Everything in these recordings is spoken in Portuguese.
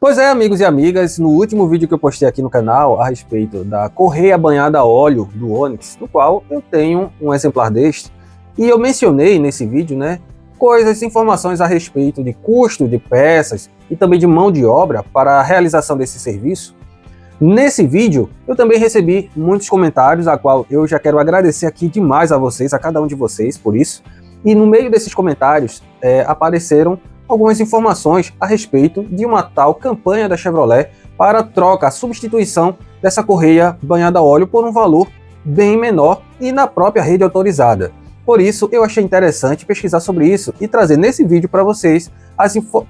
Pois é, amigos e amigas, no último vídeo que eu postei aqui no canal a respeito da correia banhada a óleo do Onix, no qual eu tenho um exemplar deste, e eu mencionei nesse vídeo, informações a respeito de custo de peças e também de mão de obra para a realização desse serviço. Nesse vídeo, eu também recebi muitos comentários, a qual eu já quero agradecer aqui demais a vocês, a cada um de vocês, por isso. E no meio desses comentários apareceram algumas informações a respeito de uma tal campanha da Chevrolet para troca, a substituição dessa correia banhada a óleo por um valor bem menor e na própria rede autorizada. Por isso, eu achei interessante pesquisar sobre isso e trazer nesse vídeo para vocês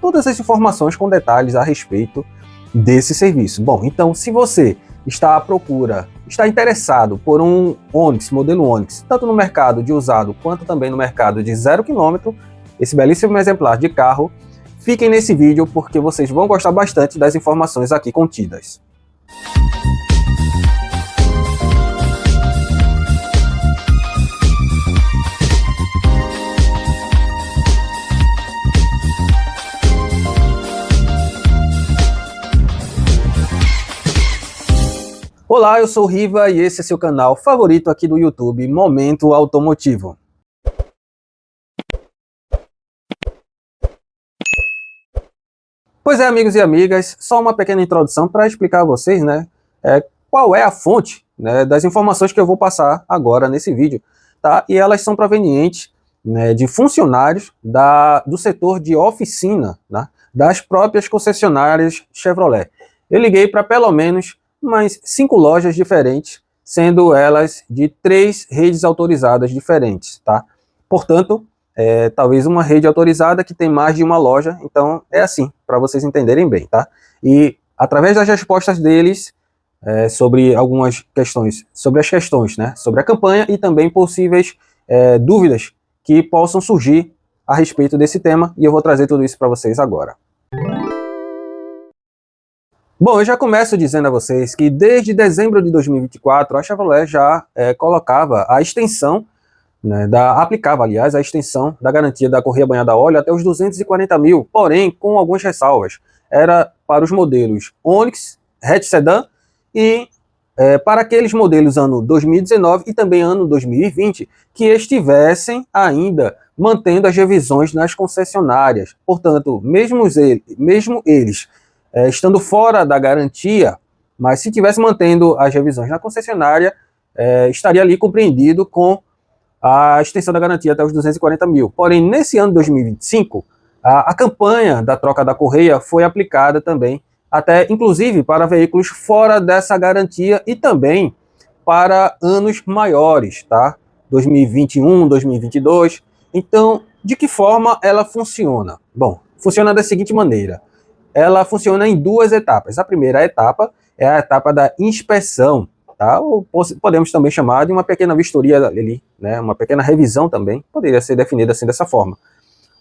todas as informações com detalhes a respeito desse serviço. Bom, então, se você está à procura, está interessado por um Onix, modelo Onix, tanto no mercado de usado quanto também no mercado de 0 km, esse belíssimo exemplar de carro, fiquem nesse vídeo porque vocês vão gostar bastante das informações aqui contidas. Olá, eu sou o Riva e esse é seu canal favorito aqui do YouTube, Momento Automotivo. Pois é, amigos e amigas, só uma pequena introdução para explicar a vocês, qual é a fonte, das informações que eu vou passar agora nesse vídeo, tá? E elas são provenientes, de funcionários do setor de oficina, das próprias concessionárias Chevrolet. Eu liguei para pelo menos umas 5 lojas diferentes, sendo elas de 3 redes autorizadas diferentes, tá? Portanto, talvez uma rede autorizada que tem mais de uma loja, então é assim, para vocês entenderem bem, tá? E através das respostas deles sobre algumas questões, sobre a campanha e também possíveis dúvidas que possam surgir a respeito desse tema, e eu vou trazer tudo isso para vocês agora. Bom, eu já começo dizendo a vocês que desde dezembro de 2024 a Chevrolet já colocava a extensão, aplicava a extensão da garantia da correia banhada a óleo até os 240 mil, porém com algumas ressalvas. Era para os modelos Onix, hatch sedã e para aqueles modelos ano 2019 e também ano 2020 que estivessem ainda mantendo as revisões nas concessionárias. Portanto, mesmo eles estando fora da garantia, mas se estivesse mantendo as revisões na concessionária, estaria ali compreendido com a extensão da garantia até os 240 mil. Porém, nesse ano de 2025, a campanha da troca da correia foi aplicada também, até inclusive para veículos fora dessa garantia e também para anos maiores, tá? 2021, 2022. Então, de que forma ela funciona? Bom, funciona da seguinte maneira. Ela funciona em 2 etapas. A primeira etapa é a etapa da inspeção, tá? Ou podemos também chamar de uma pequena vistoria ali, uma pequena revisão também, poderia ser definida assim dessa forma.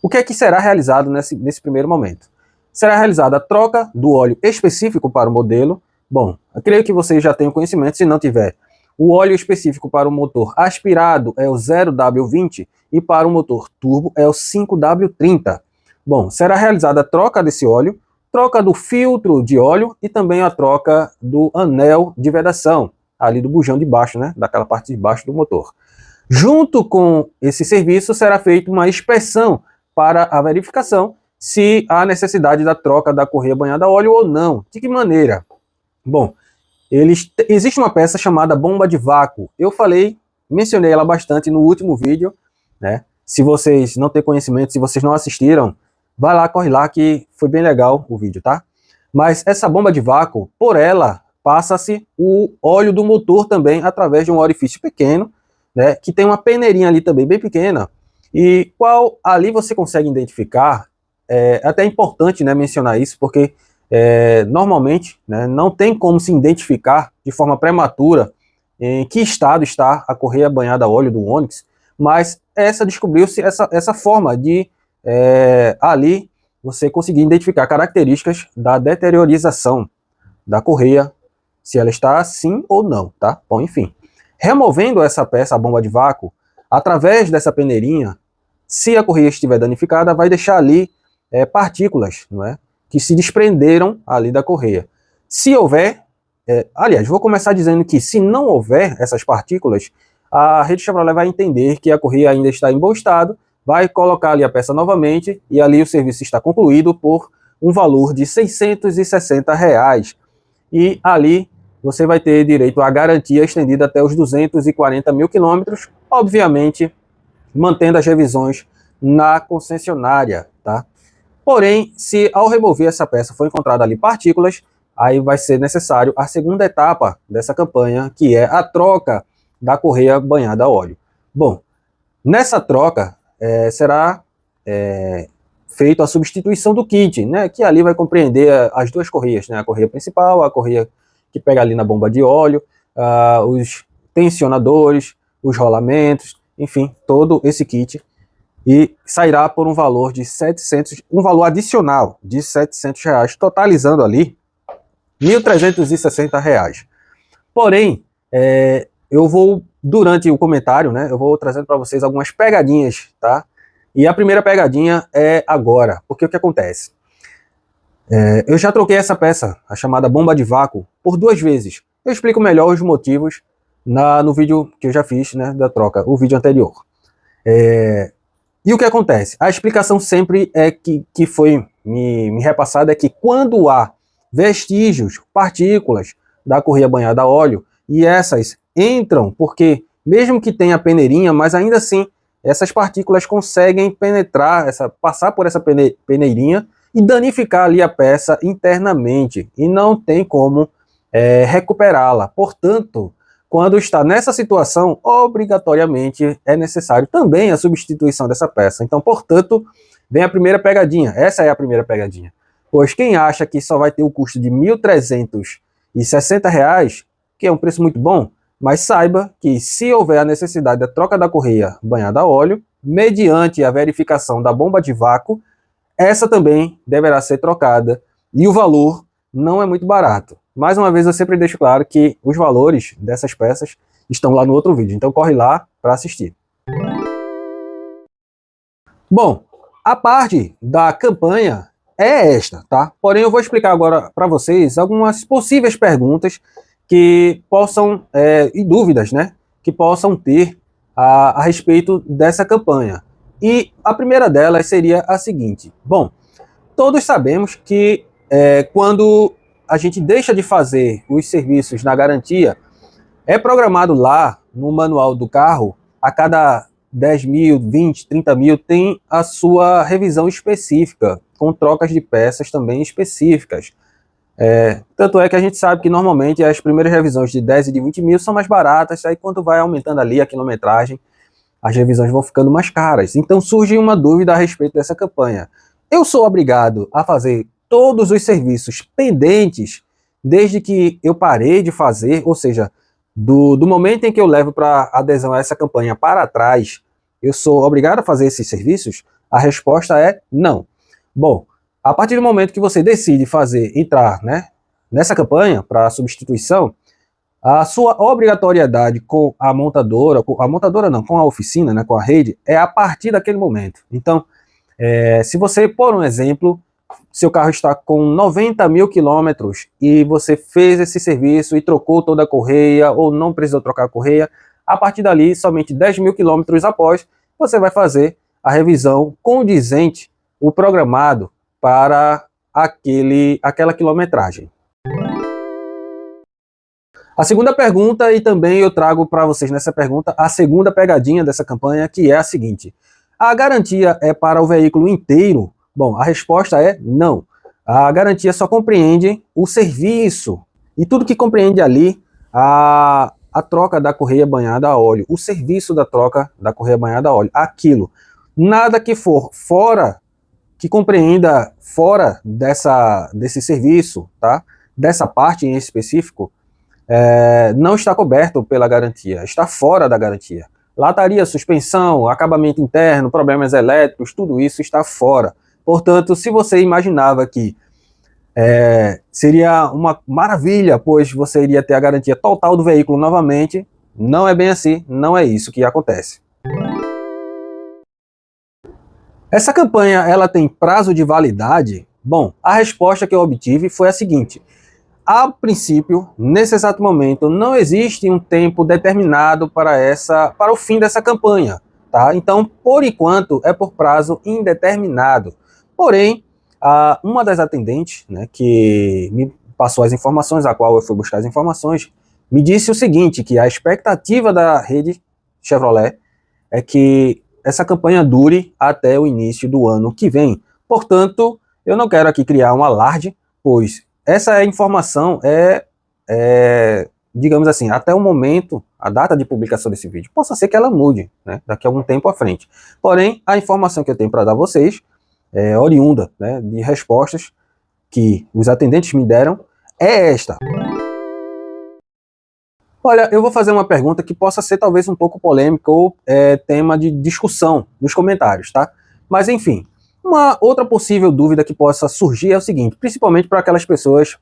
O que é que será realizado nesse primeiro momento? Será realizada a troca do óleo específico para o modelo. Bom, eu creio que vocês já tenham conhecimento, se não tiver. O óleo específico para o motor aspirado é o 0W20 e para o motor turbo é o 5W30. Bom, será realizada a troca desse óleo, troca do filtro de óleo e também a troca do anel de vedação, ali do bujão de baixo, daquela parte de baixo do motor. Junto com esse serviço será feita uma inspeção para a verificação se há necessidade da troca da correia banhada a óleo ou não. De que maneira? Bom, existe uma peça chamada bomba de vácuo. Eu mencionei ela bastante no último vídeo, Se vocês não têm conhecimento, se vocês não assistiram, vai lá, corre lá, que foi bem legal o vídeo, tá? Mas essa bomba de vácuo, por ela, passa-se o óleo do motor também através de um orifício pequeno, que tem uma peneirinha ali também bem pequena, e qual ali você consegue identificar, até é importante mencionar isso, porque normalmente não tem como se identificar de forma prematura em que estado está a correia banhada a óleo do Onix, mas descobriu-se essa forma de ali você conseguir identificar características da deteriorização da correia, se ela está assim ou não, tá? Bom, enfim. Removendo essa peça, a bomba de vácuo, através dessa peneirinha, se a correia estiver danificada, vai deixar ali partículas, que se desprenderam ali da correia. Se houver, aliás, vou começar dizendo que se não houver essas partículas, a rede Chevrolet vai entender que a correia ainda está em bom estado, vai colocar ali a peça novamente e ali o serviço está concluído por um valor de R$ 660. E ali você vai ter direito à garantia estendida até os 240 mil quilômetros, obviamente mantendo as revisões na concessionária, tá? Porém, se ao remover essa peça for encontrada ali partículas, aí vai ser necessário a segunda etapa dessa campanha, que é a troca da correia banhada a óleo. Bom, nessa troca será feita a substituição do kit, né, que ali vai compreender as duas correias, né, a correia principal, a correia que pega ali na bomba de óleo, os tensionadores, os rolamentos, enfim, todo esse kit, e sairá por um valor de 700, um valor adicional de R$ 700, totalizando ali R$ 1.360. Porém, eu vou, durante o comentário, né, eu vou trazendo para vocês algumas pegadinhas, tá? E a primeira pegadinha é agora, porque o que acontece? Eu já troquei essa peça, a chamada bomba de vácuo, por 2 vezes. Eu explico melhor os motivos no vídeo que eu já fiz, né, da troca, o vídeo anterior. E o que acontece? A explicação sempre que foi me repassada é que quando há vestígios, partículas da correia banhada a óleo, e essas entram, porque mesmo que tenha peneirinha, mas ainda assim essas partículas conseguem penetrar, passar por essa peneirinha e danificar ali a peça internamente, e não tem como recuperá-la. Portanto, quando está nessa situação, obrigatoriamente é necessário também a substituição dessa peça. Então, portanto, vem a primeira pegadinha. Essa é a primeira pegadinha. Pois quem acha que só vai ter o custo de R$ 1.360, que é um preço muito bom, mas saiba que se houver a necessidade da troca da correia banhada a óleo, mediante a verificação da bomba de vácuo, essa também deverá ser trocada e o valor não é muito barato. Mais uma vez, eu sempre deixo claro que os valores dessas peças estão lá no outro vídeo, então corre lá para assistir. Bom, a parte da campanha é esta, tá? Porém, eu vou explicar agora para vocês algumas possíveis perguntas que possam, e dúvidas, né, que possam ter a respeito dessa campanha. E a primeira delas seria a seguinte: bom, todos sabemos que quando a gente deixa de fazer os serviços na garantia, é programado lá no manual do carro, a cada 10 mil, 20, 30 mil, tem a sua revisão específica, com trocas de peças também específicas. Tanto é que a gente sabe que normalmente as primeiras revisões de 10 e de 20 mil são mais baratas, aí quando vai aumentando ali a quilometragem, as revisões vão ficando mais caras. Então surge uma dúvida a respeito dessa campanha. Eu sou obrigado a fazer todos os serviços pendentes desde que eu parei de fazer, ou seja, do momento em que eu levo para adesão a essa campanha para trás, eu sou obrigado a fazer esses serviços? A resposta é não. Bom, a partir do momento que você decide entrar, né, nessa campanha para substituição, a sua obrigatoriedade com a montadora não, com a oficina, né, com a rede, é a partir daquele momento. Então, se você, por um exemplo, seu carro está com 90 mil quilômetros e você fez esse serviço e trocou toda a correia ou não precisou trocar a correia, a partir dali, somente 10 mil quilômetros após, você vai fazer a revisão condizente, o programado para aquela quilometragem. A segunda pergunta, e também eu trago para vocês nessa pergunta a segunda pegadinha dessa campanha, que é a seguinte: a garantia é para o veículo inteiro? Bom, a resposta é não. A garantia só compreende o serviço e tudo que compreende ali a troca da correia banhada a óleo, o serviço da troca da correia banhada a óleo, aquilo. Nada que for fora, que compreenda fora desse serviço, tá? Dessa parte em específico, não está coberto pela garantia, está fora da garantia. Lataria, suspensão, acabamento interno, problemas elétricos, tudo isso está fora. Portanto, se você imaginava que seria uma maravilha, pois você iria ter a garantia total do veículo novamente, não é bem assim, não é isso que acontece. Essa campanha, ela tem prazo de validade? Bom, a resposta que eu obtive foi a seguinte: a princípio, nesse exato momento, não existe um tempo determinado para o fim dessa campanha, tá? Então, por enquanto, é por prazo indeterminado. Porém, uma das atendentes, né, que me passou as informações, a qual eu fui buscar as informações, me disse o seguinte, que a expectativa da rede Chevrolet é que essa campanha dure até o início do ano que vem. Portanto, eu não quero aqui criar um alarde, pois essa informação digamos assim, até o momento, a data de publicação desse vídeo, possa ser que ela mude, né, daqui a algum tempo à frente. Porém, a informação que eu tenho para dar a vocês é oriunda, né, de respostas que os atendentes me deram, é esta. Olha, eu vou fazer uma pergunta que possa ser talvez um pouco polêmica ou tema de discussão nos comentários, tá? Mas enfim, uma outra possível dúvida que possa surgir é o seguinte, principalmente para aquelas pessoas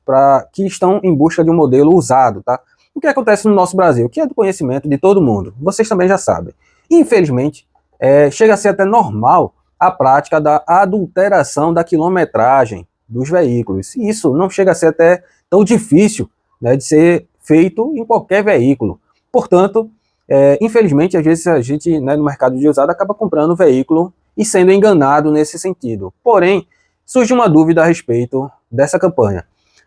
que estão em busca de um modelo usado, tá? O que acontece no nosso Brasil, que é do conhecimento de todo mundo, vocês também já sabem. Infelizmente, chega a ser até normal a prática da adulteração da quilometragem dos veículos. E isso não chega a ser até tão difícil, né, de ser feito em qualquer veículo. Portanto, infelizmente, às vezes a gente, né, no mercado de usado, acaba comprando o veículo e sendo enganado nesse sentido. Porém, surge uma dúvida a respeito dessa campanha.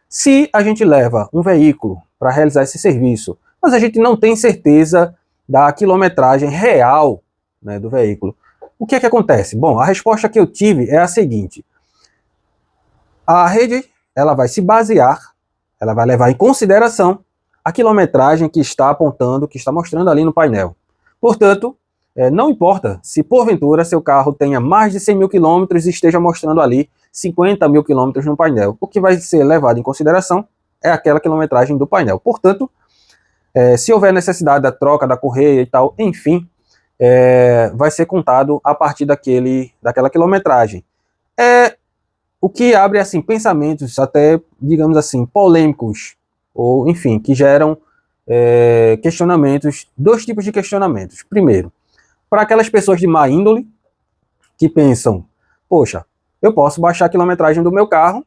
Se a gente leva um veículo para realizar esse serviço, mas a gente não tem certeza da quilometragem real, né, do veículo, o que é que acontece? Bom, a resposta que eu tive é a seguinte: a rede ela vai se basear, ela vai levar em consideração a quilometragem que está apontando, que está mostrando ali no painel. Portanto, não importa se porventura seu carro tenha mais de 100 mil quilômetros e esteja mostrando ali 50 mil quilômetros no painel. O que vai ser levado em consideração é aquela quilometragem do painel. Portanto, se houver necessidade da troca da correia e tal, enfim, vai ser contado a partir daquela quilometragem. O que abre assim pensamentos até, digamos assim, polêmicos, ou enfim, que geram questionamentos, dois tipos de questionamentos. Primeiro, para aquelas pessoas de má índole, que pensam, poxa, eu posso baixar a quilometragem do meu carro,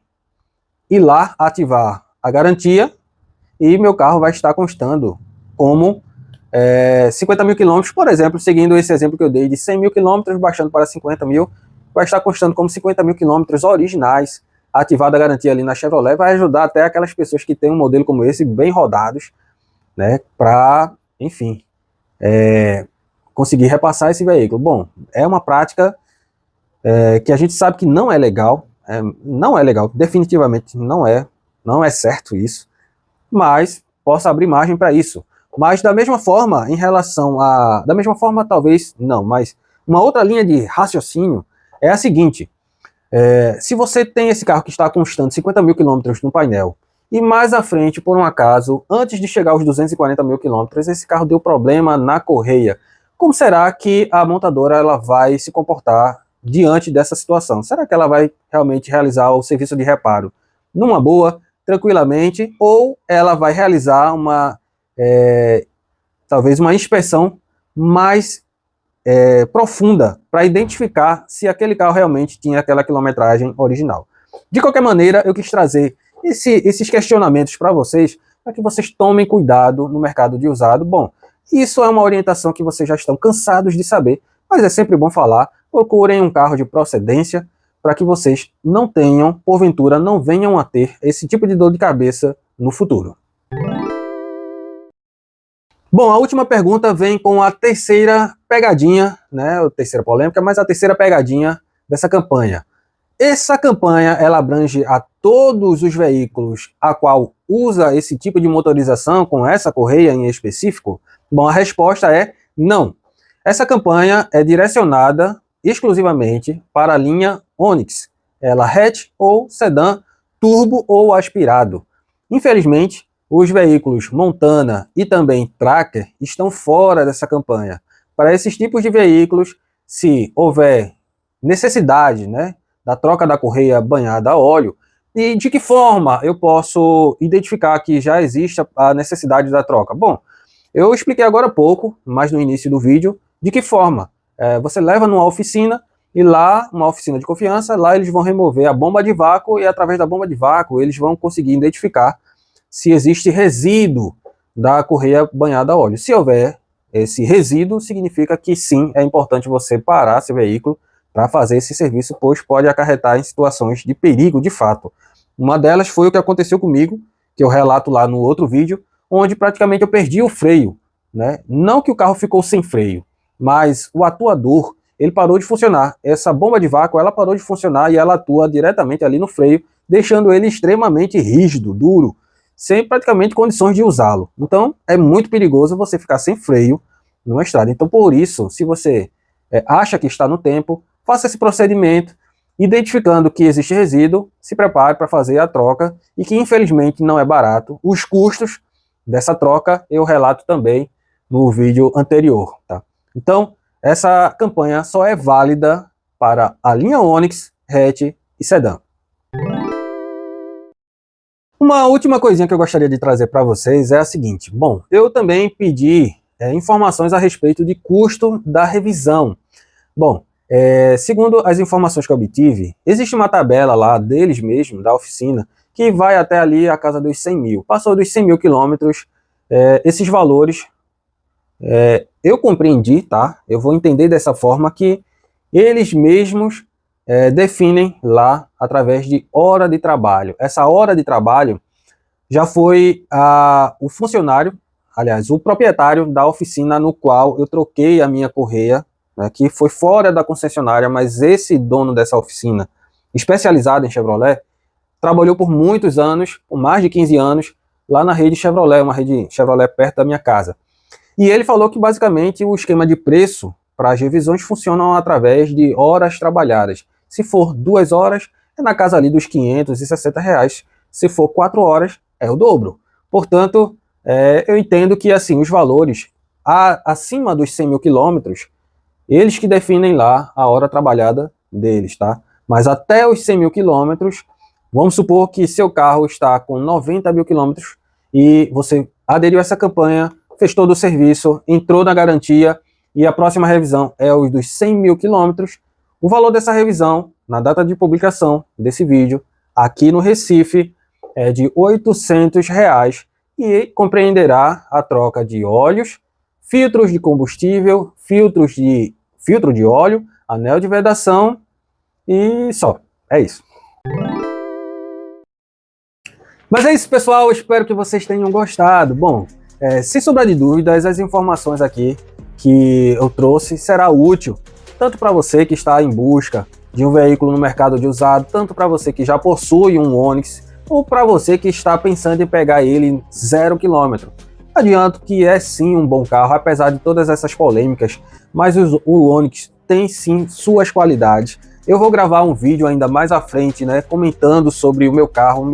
ir lá ativar a garantia, e meu carro vai estar constando como 50 mil quilômetros, por exemplo, seguindo esse exemplo que eu dei de 100 mil quilômetros, baixando para 50 mil, vai estar constando como 50 mil quilômetros originais, ativada a garantia ali na Chevrolet, vai ajudar até aquelas pessoas que têm um modelo como esse, bem rodados, né, para, enfim, conseguir repassar esse veículo. Bom, é uma prática que a gente sabe que não é legal, definitivamente não é certo isso, mas possa abrir margem para isso. Mas da mesma forma, talvez não, mas uma outra linha de raciocínio é a seguinte: se você tem esse carro que está constando 50 mil quilômetros no painel, e mais à frente, por um acaso, antes de chegar aos 240 mil quilômetros, esse carro deu problema na correia, como será que a montadora ela vai se comportar diante dessa situação? Será que ela vai realmente realizar o serviço de reparo numa boa, tranquilamente, ou ela vai realizar talvez uma inspeção mais profunda para identificar se aquele carro realmente tinha aquela quilometragem original? De qualquer maneira, eu quis trazer esses questionamentos para vocês, para que vocês tomem cuidado no mercado de usado. Bom, isso é uma orientação que vocês já estão cansados de saber, mas é sempre bom falar. Procurem um carro de procedência para que vocês não tenham, porventura, não venham a ter esse tipo de dor de cabeça no futuro. Bom, a última pergunta vem com a terceira pegadinha, né, a terceira polêmica, mas a terceira pegadinha dessa campanha. Essa campanha, ela abrange a todos os veículos a qual usa esse tipo de motorização, com essa correia em específico? Bom, a resposta é não. Essa campanha é direcionada exclusivamente para a linha Onix, ela hatch ou sedã, turbo ou aspirado. Infelizmente, os veículos Montana e também Tracker estão fora dessa campanha. Para esses tipos de veículos, se houver necessidade, né, da troca da correia banhada a óleo, e de que forma eu posso identificar que já existe a necessidade da troca? Bom, eu expliquei agora há pouco, mais no início do vídeo, de que forma você leva numa oficina e lá, uma oficina de confiança, lá eles vão remover a bomba de vácuo e através da bomba de vácuo eles vão conseguir identificar se existe resíduo da correia banhada a óleo. Se houver esse resíduo, significa que sim, é importante você parar seu veículo para fazer esse serviço, pois pode acarretar em situações de perigo de fato. Uma delas foi o que aconteceu comigo, que eu relato lá no outro vídeo, onde praticamente eu perdi o freio, né? Não que o carro ficou sem freio, mas o atuador, ele parou de funcionar. Essa bomba de vácuo, ela parou de funcionar e ela atua diretamente ali no freio, deixando ele extremamente rígido, duro, sem praticamente condições de usá-lo. Então, é muito perigoso você ficar sem freio numa estrada. Então, por isso, se você acha que está no tempo, faça esse procedimento, identificando que existe resíduo, se prepare para fazer a troca, e que infelizmente não é barato. Os custos dessa troca eu relato também no vídeo anterior, tá? Então, essa campanha só é válida para a linha Onix, hatch e sedã. Uma última coisinha que eu gostaria de trazer para vocês é a seguinte. Bom, eu também pedi informações a respeito de custo da revisão. Bom, segundo as informações que eu obtive, existe uma tabela lá deles mesmos, da oficina, que vai até ali a casa dos 100 mil. Passou dos 100 mil quilômetros, esses valores, eu compreendi, tá? Eu vou entender dessa forma que eles mesmos definem lá através de hora de trabalho. Essa hora de trabalho já foi o funcionário, aliás, o proprietário da oficina no qual eu troquei a minha correia, né, que foi fora da concessionária, mas esse dono dessa oficina, especializada em Chevrolet, trabalhou por muitos anos, por mais de 15 anos, lá na rede Chevrolet, uma rede Chevrolet perto da minha casa. E ele falou que basicamente o esquema de preço para as revisões funcionam através de horas trabalhadas. Se for 2 horas, é na casa ali dos R$560. Se for 4 horas, é o dobro. Portanto, eu entendo que assim, os valores acima dos 100 mil quilômetros, eles que definem lá a hora trabalhada deles, tá? Mas até os 100 mil quilômetros, vamos supor que seu carro está com 90 mil quilômetros e você aderiu a essa campanha, fez todo o serviço, entrou na garantia e a próxima revisão é os dos 100 mil quilômetros. O valor dessa revisão, na data de publicação desse vídeo, aqui no Recife, é de R$800 e compreenderá a troca de óleos, filtros de combustível, filtro de óleo, anel de vedação e só. É isso. Mas é isso, pessoal. Espero que vocês tenham gostado. Bom, sem sombra de dúvidas, as informações aqui que eu trouxe será útil tanto para você que está em busca de um veículo no mercado de usado, tanto para você que já possui um Onix, ou para você que está pensando em pegar ele 0 km. Adianto que é sim um bom carro, apesar de todas essas polêmicas, mas o Onix tem sim suas qualidades. Eu vou gravar um vídeo ainda mais à frente, né, comentando sobre o meu carro.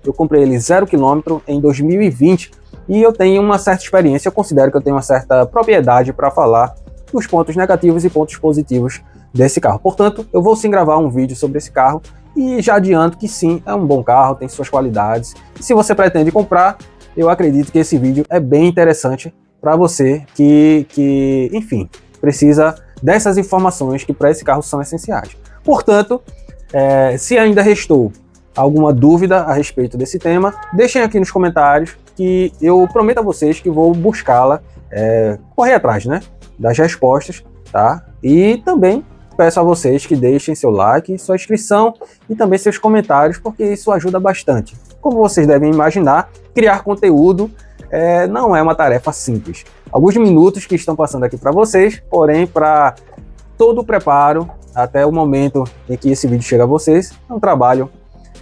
Eu comprei ele 0 km em 2020 e eu tenho uma certa experiência, eu considero que eu tenho uma certa propriedade para falar dos pontos negativos e pontos positivos desse carro. Portanto, eu vou sim gravar um vídeo sobre esse carro e já adianto que sim, é um bom carro, tem suas qualidades. E se você pretende comprar, eu acredito que esse vídeo é bem interessante para você que, enfim, precisa dessas informações que para esse carro são essenciais. Portanto, se ainda restou alguma dúvida a respeito desse tema, deixem aqui nos comentários que eu prometo a vocês que vou buscá-la, correr atrás, né, das respostas, tá? E também peço a vocês que deixem seu like, sua inscrição e também seus comentários, porque isso ajuda bastante. Como vocês devem imaginar, criar conteúdo não é uma tarefa simples. Alguns minutos que estão passando aqui para vocês, porém, para todo o preparo, até o momento em que esse vídeo chega a vocês, é um trabalho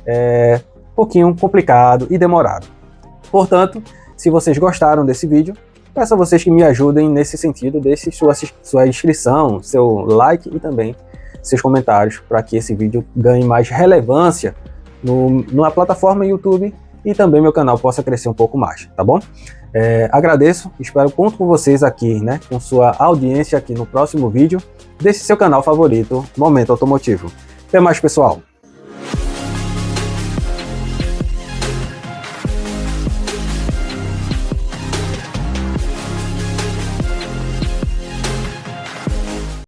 um pouquinho complicado e demorado. Portanto, se vocês gostaram desse vídeo, peço a vocês que me ajudem nesse sentido, deixe sua inscrição, seu like e também seus comentários para que esse vídeo ganhe mais relevância na plataforma YouTube e também meu canal possa crescer um pouco mais, tá bom? Agradeço, espero conto com vocês aqui, né, com sua audiência aqui no próximo vídeo desse seu canal favorito, Momento Automotivo. Até mais, pessoal!